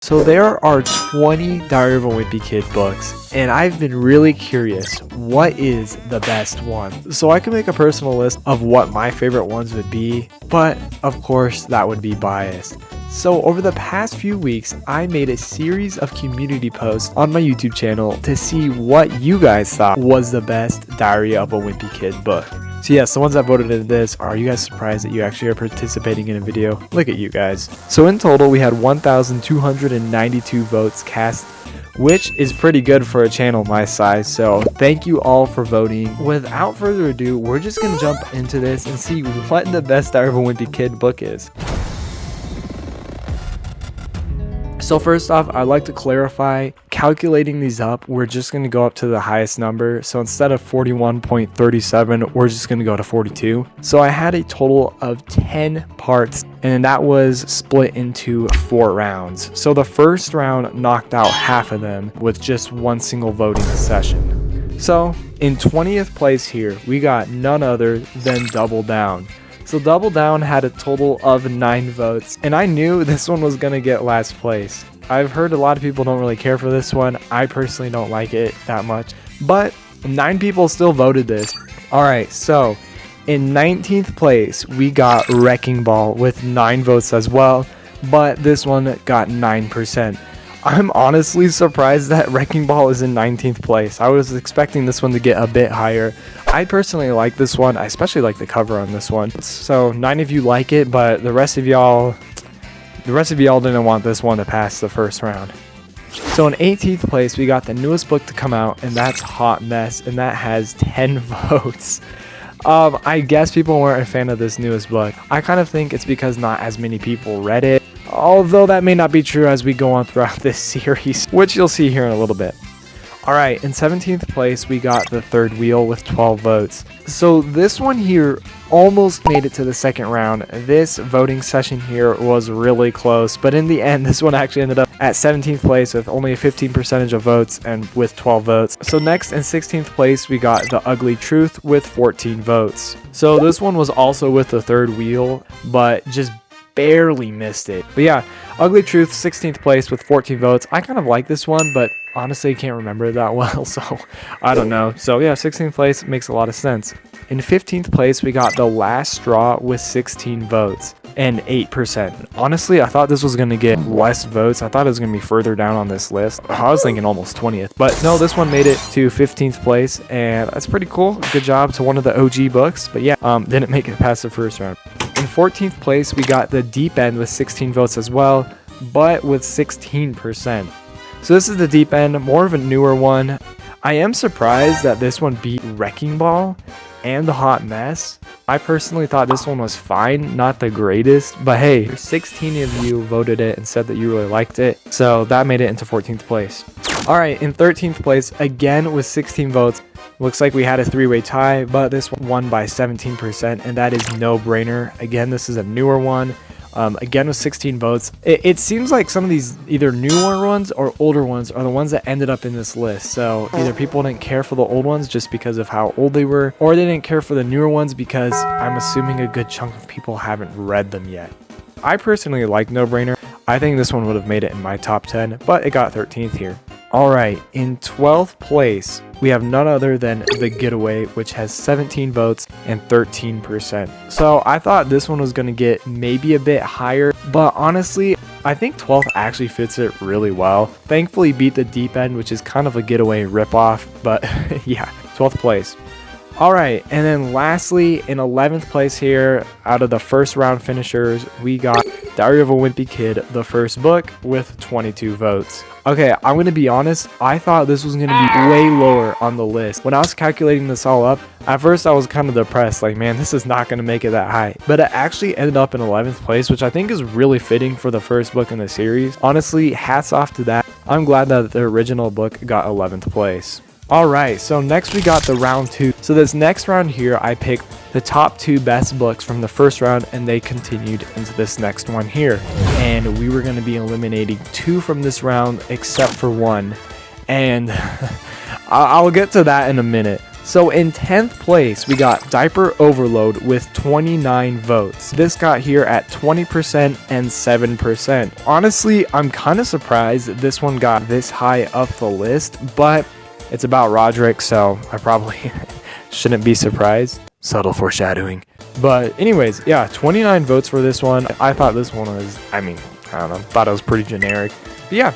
So there are 20 Diary of a Wimpy Kid books, and I've been really curious, what is the best one? So I can make a personal list of what my favorite ones would be, but of course that would be biased. So over the past few weeks, I made a series of community posts on my YouTube channel to see what you guys thought was the best Diary of a Wimpy Kid book. So yes, the ones that voted in this, are you guys surprised that you actually are participating in a video? Look at you guys. So in total, we had 1,292 votes cast, which is pretty good for a channel my size, so thank you all for voting. Without further ado, we're just gonna jump into this and see what the best Diary of a Wimpy Kid book is. So first off, I'd like to clarify, calculating these up, we're just going to go up to the highest number. So instead of 41.37, we're just going to go to 42. So I had a total of 10 parts, and that was split into 4 rounds. So the first round knocked out half of them with just one single voting session. So in 20th place here, we got none other than Double Down. So Double Down had a total of 9 votes, and I knew this one was going to get last place. I've heard a lot of people don't really care for this one. I personally don't like it that much, but 9 people still voted this. Alright, so in 19th place, we got Wrecking Ball with 9 votes as well, but this one got 9%. I'm honestly surprised that Wrecking Ball is in 19th place. I was expecting this one to get a bit higher. I personally like this one. I especially like the cover on this one. So 9 of you like it, but the rest of y'all didn't want this one to pass the first round. So in 18th place, we got the newest book to come out, and that's Hot Mess, and that has 10 votes. I guess people weren't a fan of this newest book. I kind of think it's because not as many people read it, although that may not be true as we go on throughout this series, which you'll see here in a little bit. Alright, in 17th place, we got The Third Wheel with 12 votes. So this one here almost made it to the second round. This voting session here was really close, but in the end, this one actually ended up at 17th place with only a 15% of votes and with 12 votes. So next, in 16th place, we got The Ugly Truth with 14 votes. So this one was also with The Third Wheel, but just barely missed it. But yeah, Ugly Truth, 16th place with 14 votes. I kind of like this one, but honestly can't remember it that well, so I don't know. So yeah, 16th place makes a lot of sense. In 15th place, we got The Last Straw with 16 votes and 8%. Honestly, I thought this was going to get less votes. I thought it was going to be further down on this list. I was thinking almost 20th, but no, this one made it to 15th place, and that's pretty cool. Good job to one of the OG books, but yeah, didn't make it past the first round. In 14th place, we got The Deep End with 16 votes as well, but with 16%. So this is The Deep End, more of a newer one. I am surprised that this one beat Wrecking Ball and The Hot Mess. I personally thought this one was fine, not the greatest, but hey, 16 of you voted it and said that you really liked it, so that made it into 14th place. Alright, in 13th place, again with 16 votes, looks like we had a 3-way tie, but this one won by 17%, and that is No Brainer. Again, this is a newer one. Again with 16 votes. It seems like some of these either newer ones or older ones are the ones that ended up in this list. So either people didn't care for the old ones just because of how old they were, or they didn't care for the newer ones because I'm assuming a good chunk of people haven't read them yet. I personally like No Brainer. I think this one would have made it in my top 10, but it got 13th here. Alright, in 12th place, we have none other than The Getaway, which has 17 votes and 13%. So I thought this one was going to get maybe a bit higher, but honestly, I think 12th actually fits it really well. Thankfully beat The Deep End, which is kind of a Getaway ripoff, but yeah, 12th place. Alright, and then lastly, in 11th place here, out of the first round finishers, we got Diary of a Wimpy Kid, the first book, with 22 votes. Okay, I'm going to be honest, I thought this was going to be way lower on the list. When I was calculating this all up, at first I was kind of depressed, like man, this is not going to make it that high. But it actually ended up in 11th place, which I think is really fitting for the first book in the series. Honestly, hats off to that. I'm glad that the original book got 11th place. Alright, so next we got the round 2. So this next round here, I picked the top 2 best books from the first round, and they continued into this next one here. And we were going to be eliminating 2 from this round, except for 1. And I'll get to that in a minute. So in 10th place, we got Diaper Overload with 29 votes. This got here at 20% and 7%. Honestly, I'm kind of surprised that this one got this high up the list, but it's about Roderick, so I probably shouldn't be surprised. Subtle foreshadowing. But anyways, yeah, 29 votes for this one. I thought this one was, I don't know, thought it was pretty generic. But yeah,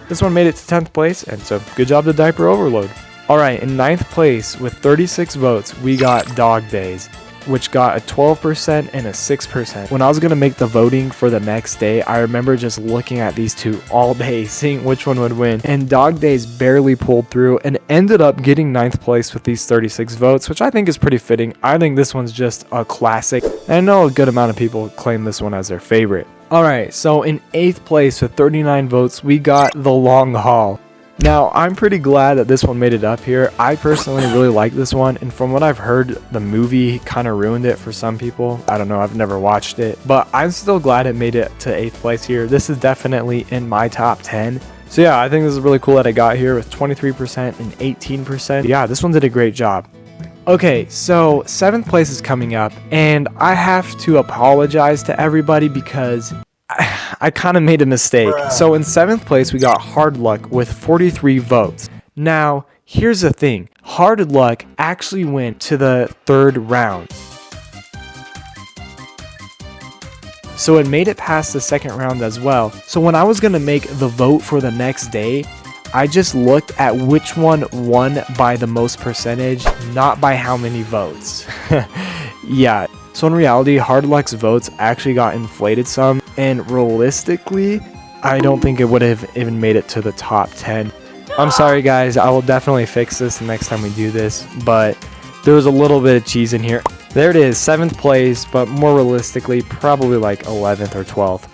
this one made it to 10th place, and so good job to Diaper Overload. Alright, in 9th place with 36 votes, we got Dog Days, which got a 12% and a 6%. When I was going to make the voting for the next day, I remember just looking at these two all day, seeing which one would win. And Dog Days barely pulled through and ended up getting 9th place with these 36 votes, which I think is pretty fitting. I think this one's just a classic. And I know a good amount of people claim this one as their favorite. Alright, so in 8th place with 39 votes, we got The Long Haul. Now, I'm pretty glad that this one made it up here. I personally really like this one, and from what I've heard, the movie kind of ruined it for some people. I don't know, I've never watched it, but I'm still glad it made it to 8th place here. This is definitely in my top 10. So yeah, I think this is really cool that it got here with 23% and 18%. Yeah, this one did a great job. Okay, so 7th place is coming up, and I have to apologize to everybody because I kind of made a mistake. So in 7th place, we got Hard Luck with 43 votes. Now, here's the thing. Hard Luck actually went to the 3rd round. So it made it past the 2nd round as well. So when I was going to make the vote for the next day, I just looked at which one won by the most percentage, not by how many votes. Yeah. So in reality, Hard Luck's votes actually got inflated some, and realistically, I don't think it would have even made it to the top 10. I'm sorry guys, I will definitely fix this the next time we do this, but there was a little bit of cheese in here. There it is, 7th place, but more realistically, probably like 11th or 12th.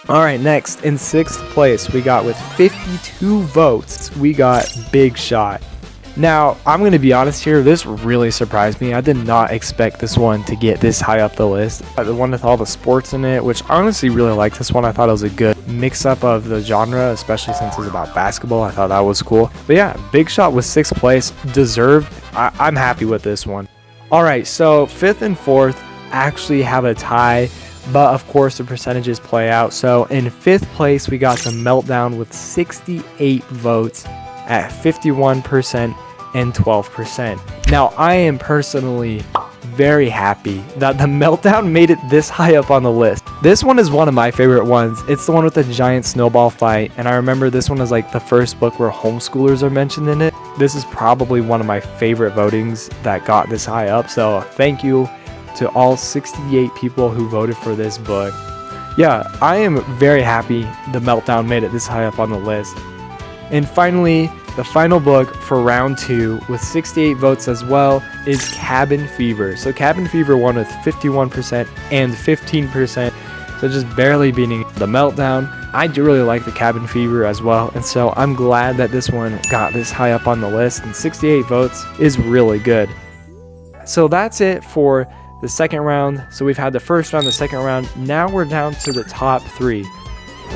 Alright, next, in 6th place, we got with 52 votes, we got Big Shot. Now, I'm going to be honest here, this really surprised me. I did not expect this one to get this high up the list. The one with all the sports in it, which I honestly really like this one. I thought it was a good mix-up of the genre, especially since it's about basketball. I thought that was cool. But yeah, Big Shot was 6th place. Deserved. I'm happy with this one. Alright, so 5th and 4th actually have a tie, but of course the percentages play out. So in 5th place, we got The Meltdown with 68 votes at 51%. And 12%. Now, I am personally very happy that The Meltdown made it this high up on the list. This one is one of my favorite ones. It's the one with the giant snowball fight, and I remember this one is like the first book where homeschoolers are mentioned in it. This is probably one of my favorite votings that got this high up, so thank you to all 68 people who voted for this book. Yeah, I am very happy The Meltdown made it this high up on the list. And finally, the final book for round 2 with 68 votes as well is Cabin Fever. So Cabin Fever won with 51% and 15%, so just barely beating The Meltdown. I do really like the Cabin Fever as well, and so I'm glad that this one got this high up on the list, and 68 votes is really good. So that's it for the second round. So we've had the first round, the second round. Now we're down to the top 3.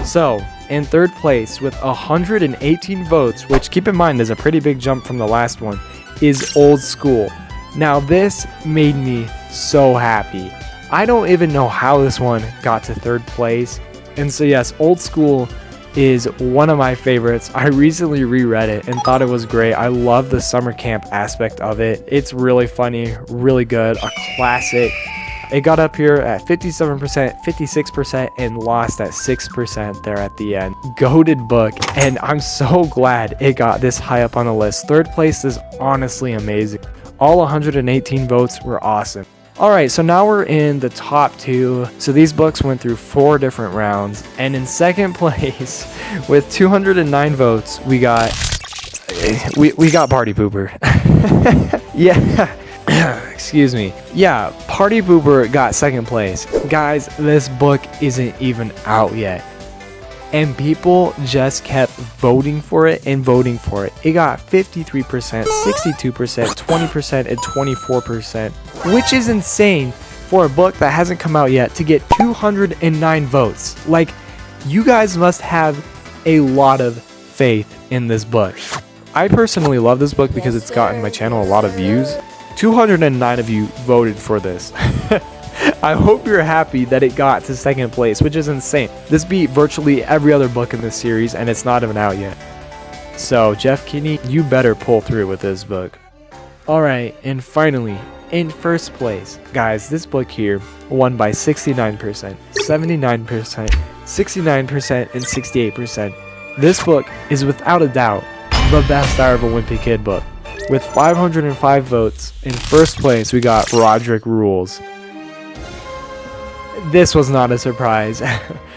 So in 3rd place with 118 votes, which keep in mind is a pretty big jump from the last one, is Old School. Now this made me so happy. I don't even know how this one got to 3rd place. And so yes, Old School is one of my favorites. I recently reread it and thought it was great. I love the summer camp aspect of it. It's really funny, really good, a classic. It got up here at 57%, 56%, and lost at 6% there at the end. Goated book, and I'm so glad it got this high up on the list. 3rd place is honestly amazing. All 118 votes were awesome. Alright, so now we're in the top 2. So these books went through 4 different rounds. And in 2nd place, with 209 votes, we got Party Pooper. Yeah. Excuse me. Yeah, Party Pooper got 2nd place. Guys, this book isn't even out yet. And people just kept voting for it and voting for it. It got 53%, 62%, 20%, and 24%, which is insane for a book that hasn't come out yet to get 209 votes. Like, you guys must have a lot of faith in this book. I personally love this book because it's gotten my channel a lot of views. 209 of you voted for this. I hope you're happy that it got to second place, which is insane. This beat virtually every other book in this series, and it's not even out yet. So, Jeff Kinney, you better pull through with this book. Alright, and finally, in first place, guys, this book here won by 69%, 79%, 69%, and 68%. This book is without a doubt the best Diary of a Wimpy Kid book. With 505 votes, in first place we got Roderick Rules. This was not a surprise.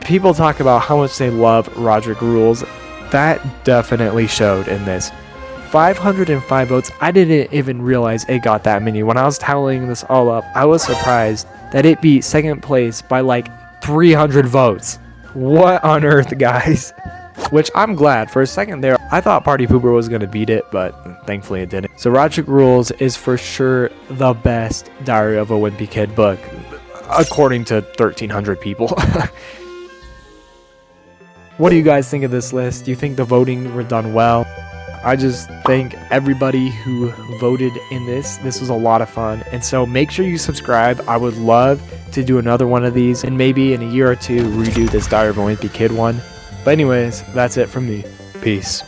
People talk about how much they love Roderick Rules. That definitely showed in this. 505 votes. I didn't even realize it got that many. When I was tallying this all up, I was surprised that it beat second place by like 300 votes. What on earth, guys? Which I'm glad. For a second there, I thought Party Pooper was going to beat it, but thankfully it didn't. So Roderick Rules is for sure the best Diary of a Wimpy Kid book, according to 1,300 people. What do you guys think of this list? Do you think the voting were done well? I just thank everybody who voted in this. This was a lot of fun. And so make sure you subscribe. I would love to do another one of these and maybe in a year or two redo this Diary of a Wimpy Kid one. But anyways, that's it from me. Peace.